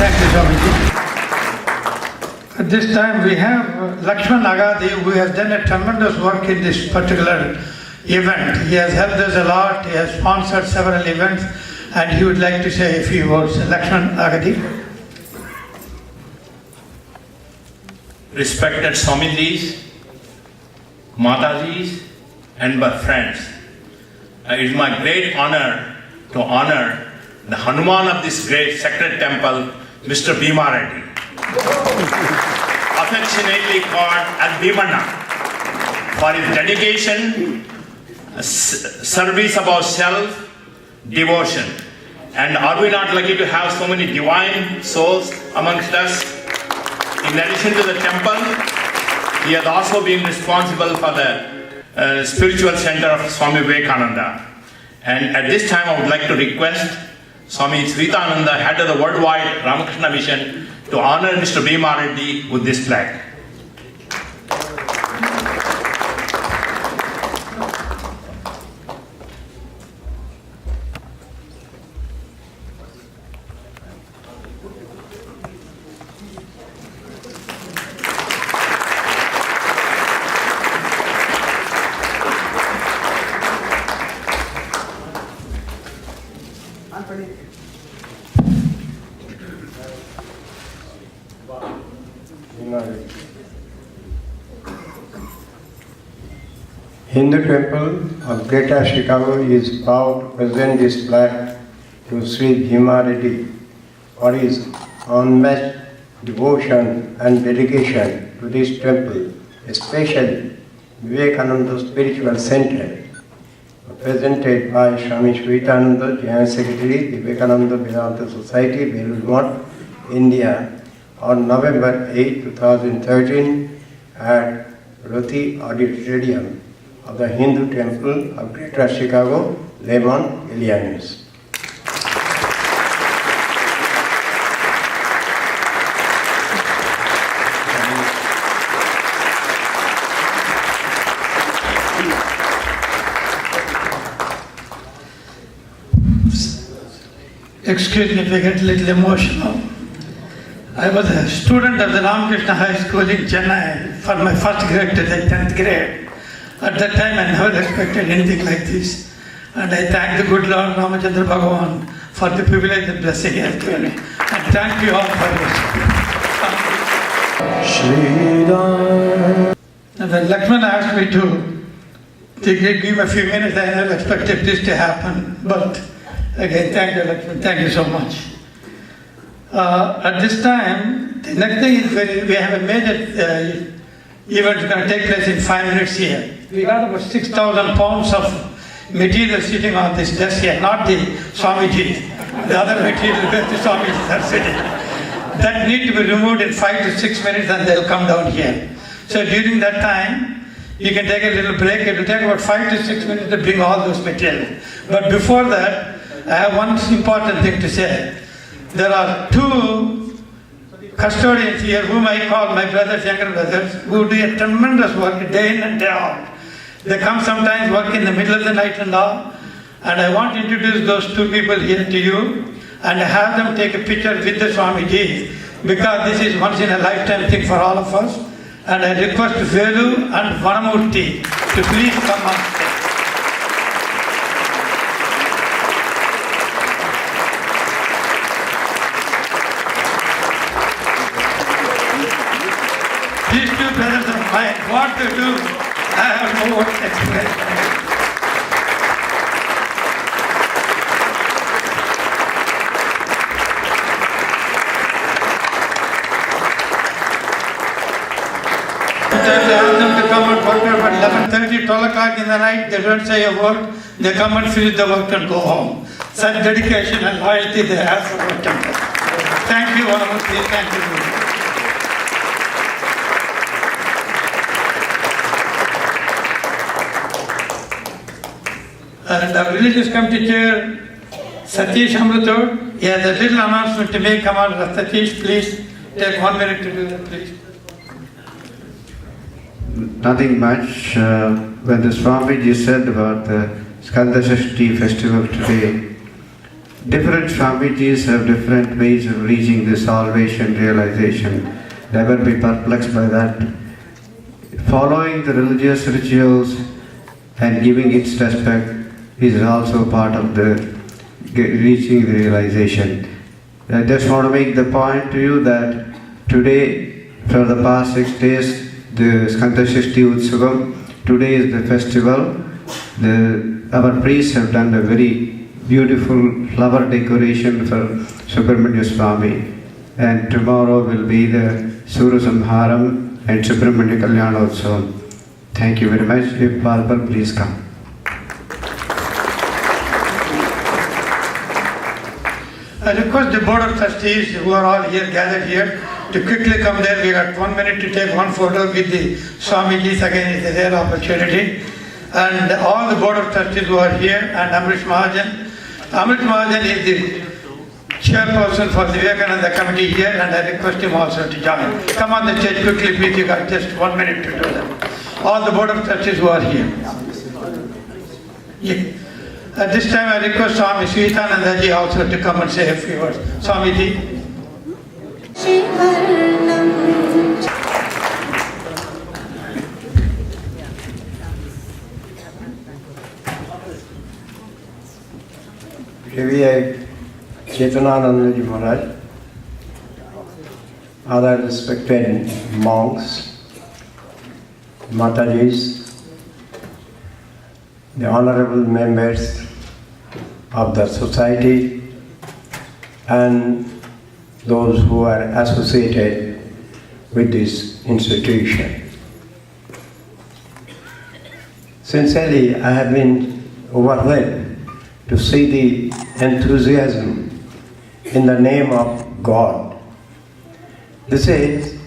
Thank you, Swamiji. At this time we have Lakshman Agadi, who has done a tremendous work in this particular event. He has helped us a lot, he has sponsored several events, and he would like to say a few words. Lakshman Agadi. Respected Swamijis, Matajis, and my friends, it is my great honor to honor the Hanuman of this great sacred temple, Mr. BHIMA Reddy, affectionately called as BHIMA, for his dedication, service about self, devotion. And are we not lucky to have so many divine souls amongst us? In addition to the temple, he has also been responsible for the spiritual center of Swami Vivekananda. And at this time I would like to request Swami SHWETHANANDA, head of the worldwide Ramakrishna mission, to honor Mr. BHIMA Reddy with this flag. Hindu Temple of Greater Chicago is proud to present this plaque to Sri BHIMA Reddy for his unmatched devotion and dedication to this temple, especially Vivekananda Spiritual Center, presented by Swami SHWETHANANDA, General Secretary, Vivekananda Vedanta Society, VELU, Lemont, India, on November 8, 2013 at Rothy Auditorium of the Hindu Temple of Greater Chicago, Lemont, Illinois. Excuse me if I get a little emotional. I was a student of the Ramakrishna High School in Chennai for my first grade to the 10th grade. At that time I never expected anything like this. And I thank the good Lord Ramachandra Bhagavan for the privilege and blessing he has given me. And thank you all for your support. And then Lakshman asked me to give him a few minutes. I never expected this to happen. But again, thank you, Lakshman. Thank you so much. At this time, the next thing is we have a major event going to take place in 5 minutes here. We got about 6,000 pounds of material sitting on this desk here, not the Swamijis, the other material where the Swamijis are sitting. That need to be removed in 5 to 6 minutes and they'll come down here. So during that time, you can take a little break. It will take about 5 to 6 minutes to bring all those materials. But before that, I have one important thing to say. There are 2 custodians here whom I call my brothers, younger brothers, who do a tremendous work day in and day out. They come sometimes work in the middle of the night and all. And I want to introduce those 2 people here to you and have them take a picture with the Swamiji, because this is once in a lifetime thing for all of us. And I request VELU and VANAMURTHY to please come on stage. These 2 brothers of mine, what to do, I have no words to explain. Sometimes I ask them to come and work out at 11:30, 12 o'clock in the night, they don't say a word, they come and finish the work and go home. Such dedication and loyalty they have for our temple. Thank you, Vanamurthy, thank you. And our religious committee chair, Satish Amruto, he has a little announcement to make. Come on, Satish, please take 1 minute to do that, please. Nothing much. When the Swamiji said about the Skanda Shashti festival today, different Swamijis have different ways of reaching the salvation realization. Never be perplexed by that. Following the religious rituals and giving its respect is also part of the reaching the realization. I just want to make the point to you that today, for the past 6 days, the Skanda Shashti Utsavam, today is the festival. Our priests have done a very beautiful flower decoration for Subramanya Swami, and tomorrow will be the Surasamharam and Subramanya Kalyanotsavam. Thank you very much. If possible, please come. I request the Board of Trustees who are all here, gathered here, to quickly come there. We got 1 minute to take one photo with the Swamijis. Again, it's a rare opportunity. And all the Board of Trustees who are here, and Amrish Mahajan. Amrish Mahajan is the chairperson for the Vivekananda committee here, and I request him also to join. Come on the stage quickly, please. You got just 1 minute to do that. All the Board of Trustees who are here. Yeah. At this time, I request Swami SHWETHANANDA ji also to come and say a few words. Swami ji. Chetanananda ji Maharaj, other respected monks, Matajis, the honorable members of the society, and those who are associated with this institution. Sincerely, I have been overwhelmed to see the enthusiasm in the name of God. This is,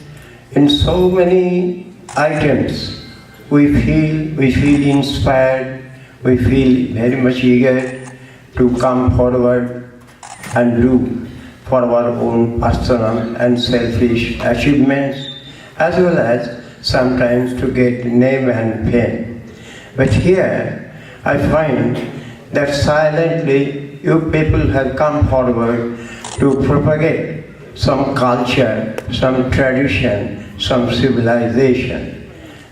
in so many items, we feel inspired, we feel very much eager to come forward and do for our own personal and selfish achievements, as well as sometimes to get name and fame. But here, I find that silently you people have come forward to propagate some culture, some tradition, some civilization.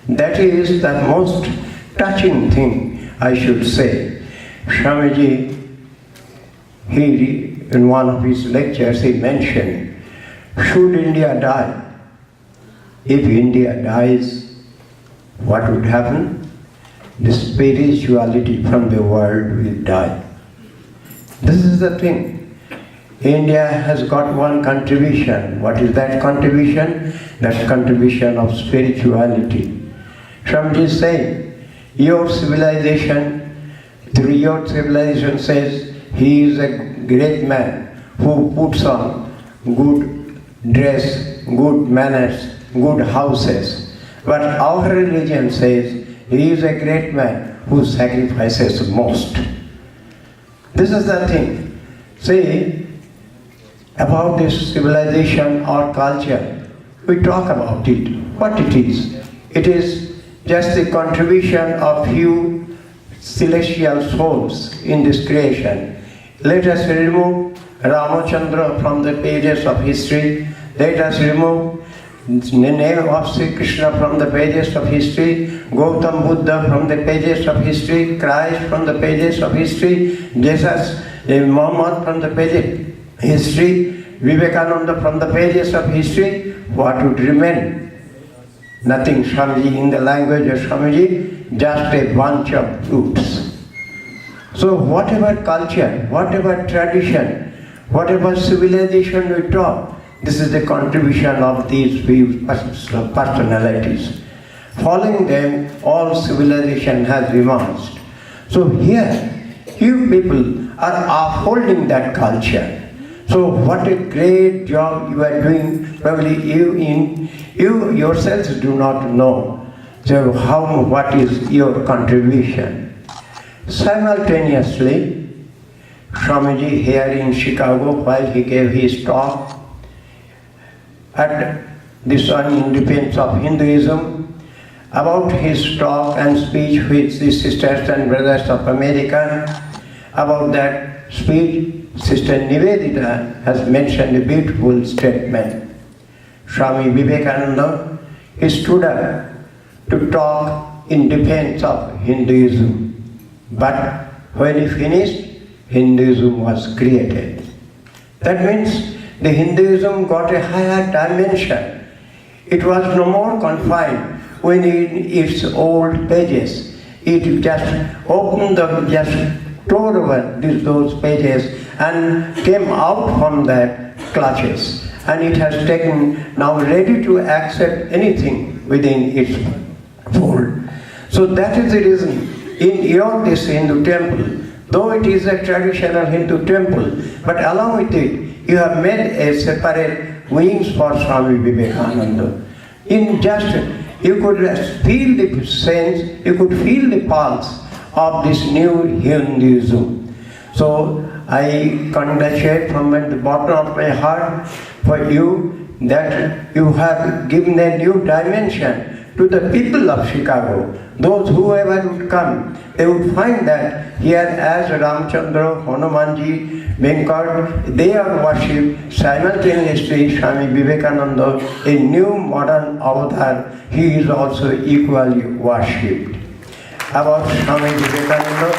That is the most touching thing, I should say. Swamiji, in one of his lectures, he mentioned, should India die? If India dies, what would happen? The spirituality from the world will die. This is the thing. India has got one contribution. What is that contribution? That contribution of spirituality. Swamiji is saying, your civilization, through your civilization says, he is a great man who puts on good dress, good manners, good houses. But our religion says, he is a great man who sacrifices most. This is the thing. See, about this civilization or culture, we talk about it. What it is? It is just the contribution of few celestial souls in this creation. Let us remove Ramachandra from the pages of history. Let us remove the name of Sri Krishna from the pages of history, Gautam Buddha from the pages of history, Christ from the pages of history, Jesus, Muhammad from the pages of history, Vivekananda from the pages of history. What would remain? Nothing, Swamiji, in the language of Swamiji, just a bunch of fruits. So whatever culture, whatever tradition, whatever civilization we talk, this is the contribution of these few personalities. Following them, all civilization has emerged. So here, you people are upholding that culture. So what a great job you are doing. Probably you yourselves do not know. So what is your contribution? Simultaneously, Swamiji here in Chicago, while he gave his talk at the Independence of Hinduism, about his talk and speech with the sisters and brothers of America, about that speech, Sister Nivedita has mentioned a beautiful statement. Swami Vivekananda, he stood up to talk in defense of Hinduism. But when he finished, Hinduism was created. That means the Hinduism got a higher dimension. It was no more confined when in its old pages. It just opened up, just tore over those pages and came out from their clutches. And it has taken now ready to accept anything within its fold. So that is the reason in this Hindu temple, though it is a traditional Hindu temple, but along with it, you have made a separate wings for Swami Vivekananda. In just, you could feel the sense, you could feel the pulse of this new Hinduism. So I congratulate from the bottom of my heart for you that you have given a new dimension to the people of Chicago. Those whoever would come, they would find that here as Ramchandra, Hanumanji, Venkat, they are worshipped simultaneously. Swami Vivekananda, a new modern avatar, he is also equally worshipped. About Swami Vivekananda,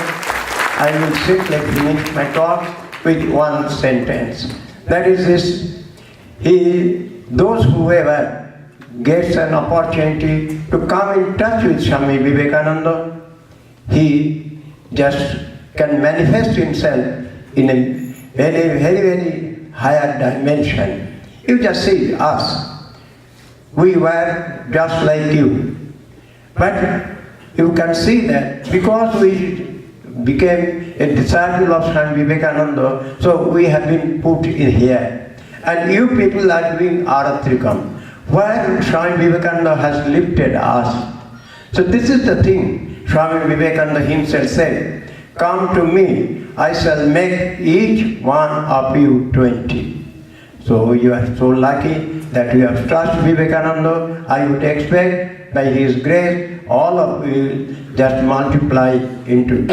I will simply finish my talk with one sentence. That is this: those whoever gets an opportunity to come in touch with Swami Vivekananda, he just can manifest himself in a very, very, very higher dimension. You just see us. We were just like you. But you can see that because we became a disciple of Swami Vivekananda, so we have been put in here. And you people are doing Aratrikam, where Swami Vivekananda has lifted us. So this is the thing Swami Vivekananda himself said, "Come to me, I shall make each one of you 20. So you are so lucky that you have trusted Vivekananda. I would expect by his grace all of you just multiply into